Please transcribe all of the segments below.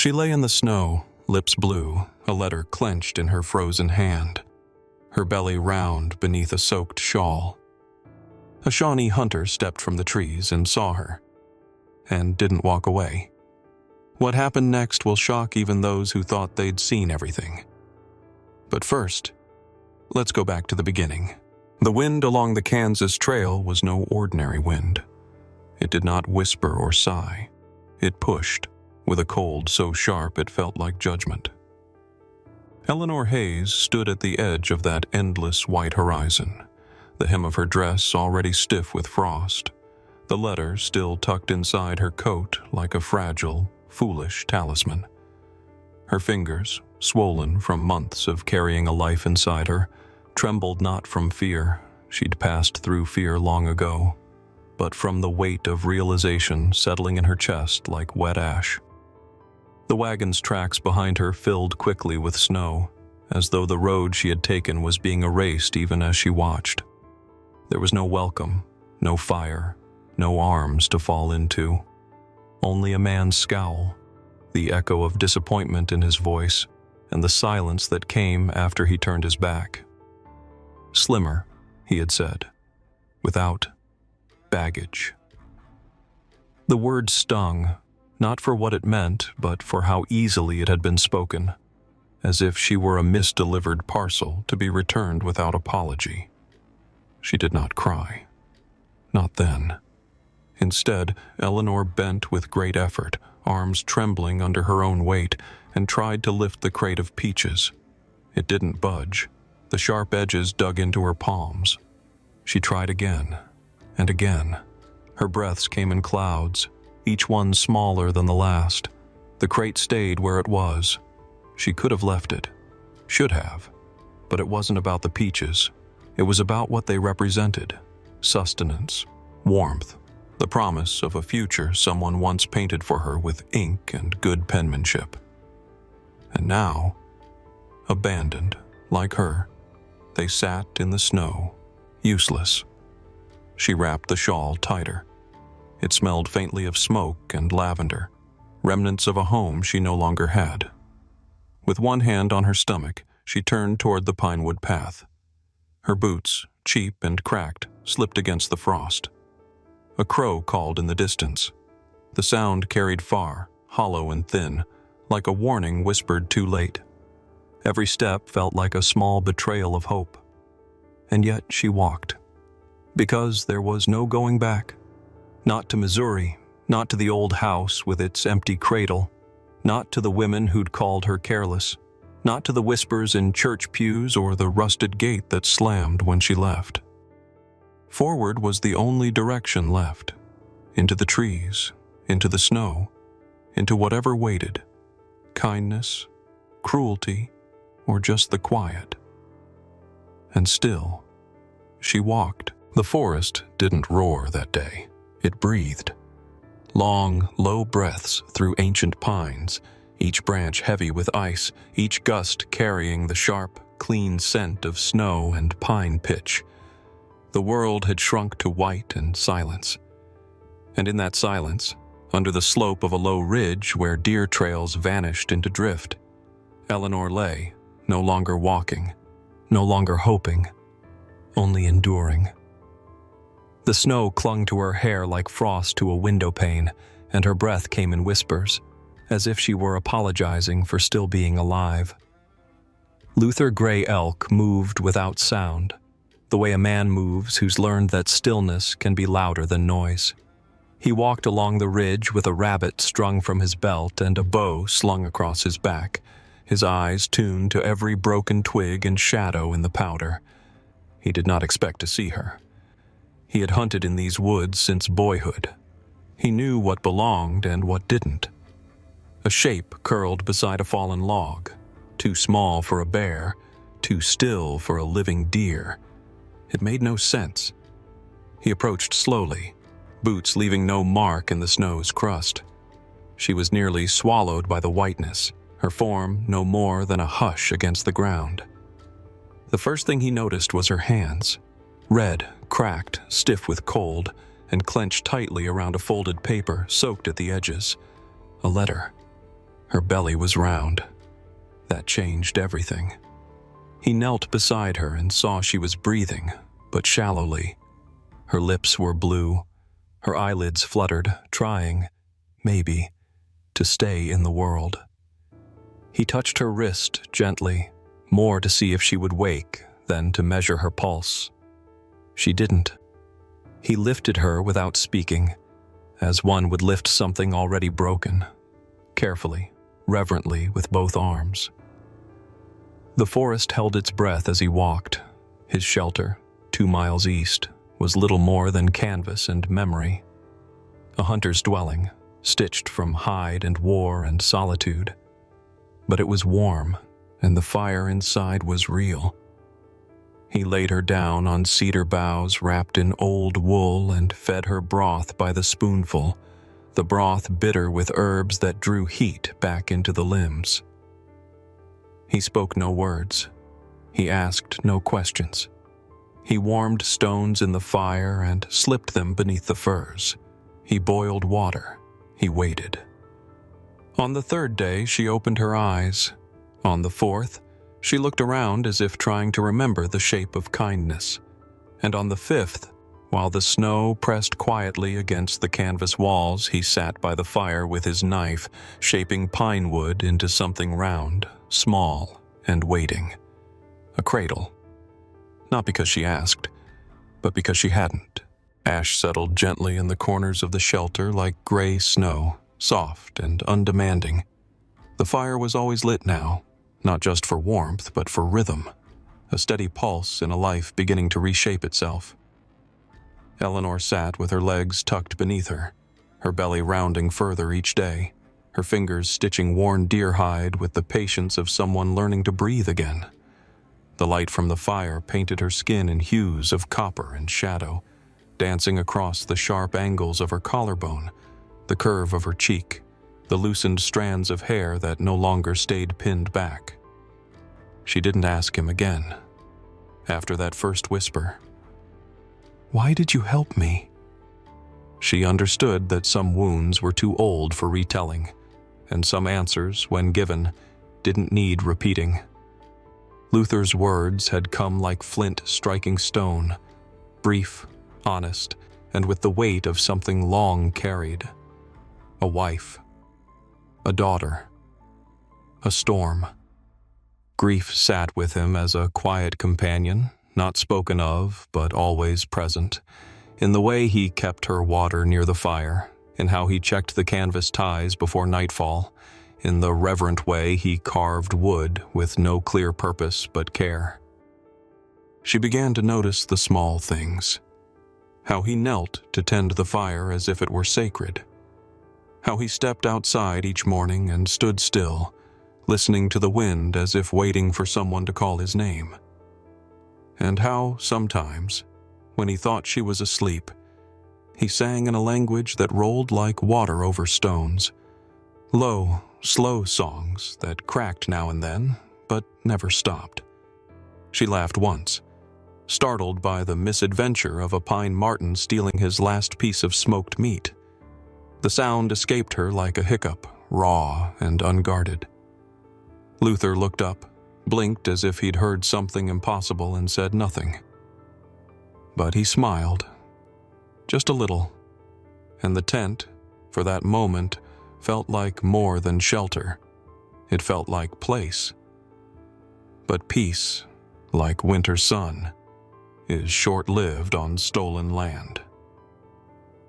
She lay in the snow, lips blue, a letter clenched in her frozen hand, her belly round beneath a soaked shawl. A Shawnee hunter stepped from the trees and saw her, and didn't walk away. What happened next will shock even those who thought they'd seen everything. But first, let's go back to the beginning. The wind along the Kansas Trail was no ordinary wind. It did not whisper or sigh. It pushed, with a cold so sharp it felt like judgment. Eleanor Hayes stood at the edge of that endless white horizon, the hem of her dress already stiff with frost, the letter still tucked inside her coat like a fragile, foolish talisman. Her fingers, swollen from months of carrying a life inside her, trembled not from fear — she'd passed through fear long ago — but from the weight of realization settling in her chest like wet ash. The wagon's tracks behind her filled quickly with snow, as though the road she had taken was being erased even as she watched. There was no welcome, no fire, no arms to fall into. Only a man's scowl, the echo of disappointment in his voice, and the silence that came after he turned his back. Slimmer, he had said, without baggage. The word stung, not for what it meant, but for how easily it had been spoken, as if she were a misdelivered parcel to be returned without apology. She did not cry. Not then. Instead, Eleanor bent with great effort, arms trembling under her own weight, and tried to lift the crate of peaches. It didn't budge. The sharp edges dug into her palms. She tried again, and again. Her breaths came in clouds, each one smaller than the last. The crate stayed where it was. She could have left it. Should have. But it wasn't about the peaches. It was about what they represented. Sustenance, warmth, the promise of a future someone once painted for her with ink and good penmanship. And now, abandoned, like her, they sat in the snow, useless. She wrapped the shawl tighter. It smelled faintly of smoke and lavender, remnants of a home she no longer had. With one hand on her stomach, she turned toward the pinewood path. Her boots, cheap and cracked, slipped against the frost. A crow called in the distance. The sound carried far, hollow and thin, like a warning whispered too late. Every step felt like a small betrayal of hope. And yet she walked. Because there was no going back. Not to Missouri, not to the old house with its empty cradle, not to the women who'd called her careless, not to the whispers in church pews or the rusted gate that slammed when she left. Forward was the only direction left. Into the trees, into the snow, into whatever waited. Kindness, cruelty, or just the quiet. And still, she walked. The forest didn't roar that day. It breathed. Long, low breaths through ancient pines, each branch heavy with ice, each gust carrying the sharp, clean scent of snow and pine pitch. The world had shrunk to white and silence. And in that silence, under the slope of a low ridge where deer trails vanished into drift, Eleanor lay, no longer walking, no longer hoping, only enduring. The snow clung to her hair like frost to a window pane, and her breath came in whispers, as if she were apologizing for still being alive. Luther Gray Elk moved without sound, the way a man moves who's learned that stillness can be louder than noise. He walked along the ridge with a rabbit strung from his belt and a bow slung across his back, his eyes tuned to every broken twig and shadow in the powder. He did not expect to see her. He had hunted in these woods since boyhood. He knew what belonged and what didn't. A shape curled beside a fallen log, too small for a bear, too still for a living deer. It made no sense. He approached slowly, boots leaving no mark in the snow's crust. She was nearly swallowed by the whiteness, her form no more than a hush against the ground. The first thing he noticed was her hands, red, cracked, stiff with cold, and clenched tightly around a folded paper soaked at the edges. A letter. Her belly was round. That changed everything. He knelt beside her and saw she was breathing, but shallowly. Her lips were blue. Her eyelids fluttered, trying, maybe, to stay in the world. He touched her wrist gently, more to see if she would wake than to measure her pulse. She didn't. He lifted her without speaking, as one would lift something already broken, carefully, reverently with both arms. The forest held its breath as he walked. His shelter, 2 miles east, was little more than canvas and memory. A hunter's dwelling, stitched from hide and war and solitude. But it was warm, and the fire inside was real. He laid her down on cedar boughs wrapped in old wool and fed her broth by the spoonful, the broth bitter with herbs that drew heat back into the limbs. He spoke no words. He asked no questions. He warmed stones in the fire and slipped them beneath the furs. He boiled water. He waited. On the 3rd day, she opened her eyes. On the 4th, she looked around as if trying to remember the shape of kindness. And on the 5th, while the snow pressed quietly against the canvas walls, he sat by the fire with his knife, shaping pine wood into something round, small, and waiting. A cradle. Not because she asked, but because she hadn't. Ash settled gently in the corners of the shelter like gray snow, soft and undemanding. The fire was always lit now, not just for warmth, but for rhythm, a steady pulse in a life beginning to reshape itself. Eleanor sat with her legs tucked beneath her belly rounding further each day, her fingers stitching worn deer hide with the patience of someone learning to breathe again. The light from the fire painted her skin in hues of copper and shadow, dancing across the sharp angles of her collarbone, the curve of her cheek, the loosened strands of hair that no longer stayed pinned back. She didn't ask him again. After that first whisper, "Why did you help me?" She understood that some wounds were too old for retelling, and some answers, when given, didn't need repeating. Luther's words had come like flint striking stone, brief, honest, and with the weight of something long carried. A wife. A daughter. A storm. Grief sat with him as a quiet companion, not spoken of, but always present, in the way he kept her water near the fire, in how he checked the canvas ties before nightfall, in the reverent way he carved wood with no clear purpose but care. She began to notice the small things. How he knelt to tend the fire as if it were sacred. How he stepped outside each morning and stood still, listening to the wind as if waiting for someone to call his name. And how, sometimes, when he thought she was asleep, he sang in a language that rolled like water over stones, low, slow songs that cracked now and then, but never stopped. She laughed once, startled by the misadventure of a pine marten stealing his last piece of smoked meat. The sound escaped her like a hiccup, raw and unguarded. Luther looked up, blinked as if he'd heard something impossible, and said nothing. But he smiled, just a little, and the tent, for that moment, felt like more than shelter. It felt like place. But peace, like winter sun, is short-lived on stolen land.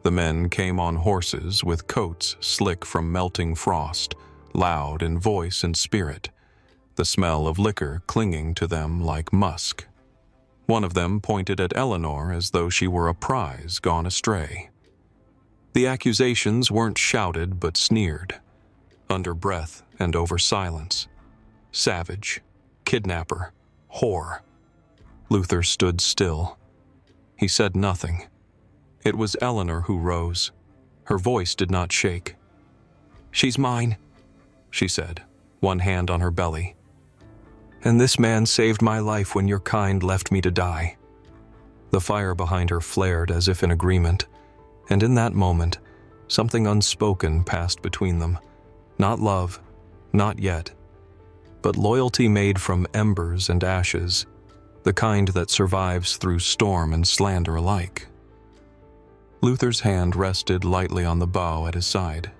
The men came on horses with coats slick from melting frost, loud in voice and spirit, the smell of liquor clinging to them like musk. One of them pointed at Eleanor as though she were a prize gone astray. The accusations weren't shouted but sneered, under breath and over silence. Savage, kidnapper, whore. Luther stood still. He said nothing. It was Eleanor who rose. Her voice did not shake. "She's mine," she said, one hand on her belly. "And this man saved my life when your kind left me to die." The fire behind her flared as if in agreement, and in that moment, something unspoken passed between them. Not love, Not yet. But loyalty made from embers and ashes, the kind that survives through storm and slander alike. Luther's hand rested lightly on the bow at his side.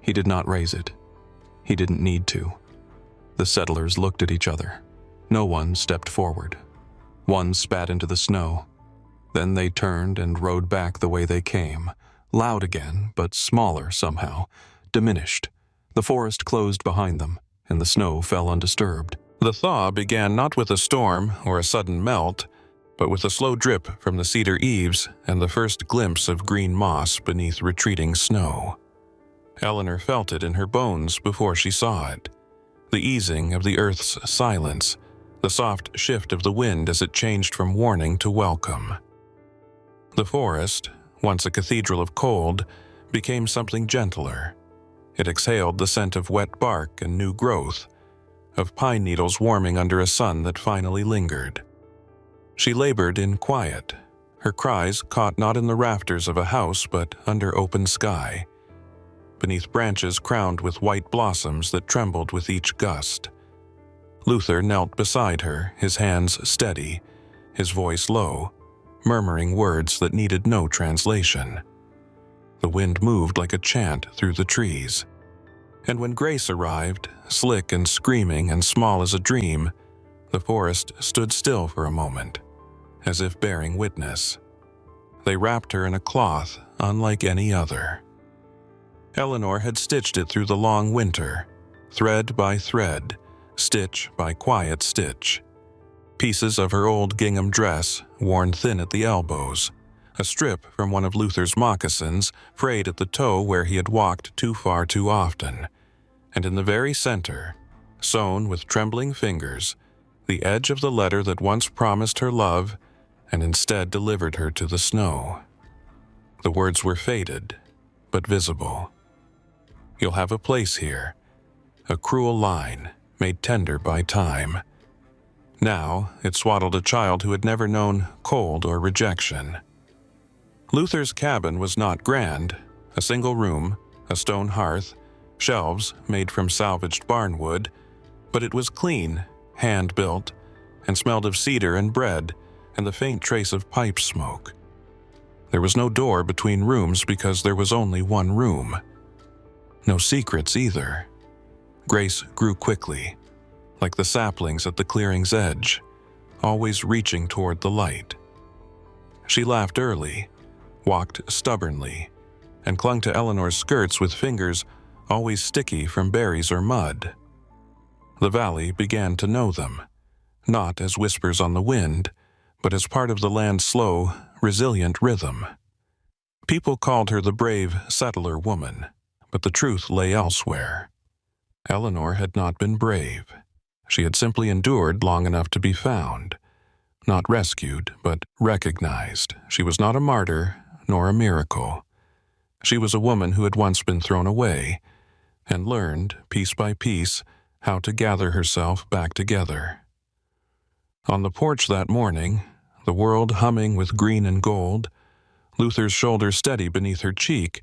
He did not raise it. He didn't need to. The settlers looked at each other. No one stepped forward. One spat into the snow. Then they turned and rode back the way they came, loud again, but smaller somehow, diminished. The forest closed behind them, and the snow fell undisturbed. The thaw began not with a storm or a sudden melt, but with a slow drip from the cedar eaves and the first glimpse of green moss beneath retreating snow. Eleanor felt it in her bones before she saw it. The easing of the earth's silence, the soft shift of the wind as it changed from warning to welcome. The forest, once a cathedral of cold, became something gentler. It exhaled the scent of wet bark and new growth, of pine needles warming under a sun that finally lingered. She labored in quiet, her cries caught not in the rafters of a house but under open sky, beneath branches crowned with white blossoms that trembled with each gust. Luther knelt beside her, his hands steady, his voice low, murmuring words that needed no translation. The wind moved like a chant through the trees. And when Grace arrived, slick and screaming and small as a dream, the forest stood still for a moment, as if bearing witness. They wrapped her in a cloth unlike any other. Eleanor had stitched it through the long winter, thread by thread, stitch by quiet stitch. Pieces of her old gingham dress, worn thin at the elbows, a strip from one of Luther's moccasins, frayed at the toe where he had walked too far too often, and in the very center, sewn with trembling fingers, the edge of the letter that once promised her love and instead delivered her to the snow. The words were faded, but visible. "You'll have a place here," a cruel line made tender by time. Now it swaddled a child who had never known cold or rejection. Luther's cabin was not grand, a single room, a stone hearth, shelves made from salvaged barnwood, but it was clean, hand-built, and smelled of cedar and bread and the faint trace of pipe smoke. There was no door between rooms because there was only one room. No secrets either. Grace grew quickly, like the saplings at the clearing's edge, always reaching toward the light. She laughed early, walked stubbornly, and clung to Eleanor's skirts with fingers always sticky from berries or mud. The valley began to know them, not as whispers on the wind, but as part of the land's slow, resilient rhythm. People called her the brave settler woman, but the truth lay elsewhere. Eleanor had not been brave. She had simply endured long enough to be found. Not rescued, but recognized. She was not a martyr, nor a miracle. She was a woman who had once been thrown away, and learned, piece by piece, how to gather herself back together. On the porch that morning, the world humming with green and gold, Luther's shoulder steady beneath her cheek,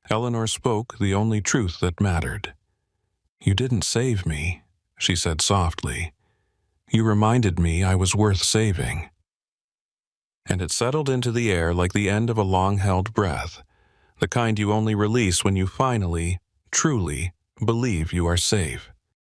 Eleanor spoke the only truth that mattered. "You didn't save me," she said softly. "You reminded me I was worth saving." And it settled into the air like the end of a long-held breath, the kind you only release when you finally, truly, believe you are safe.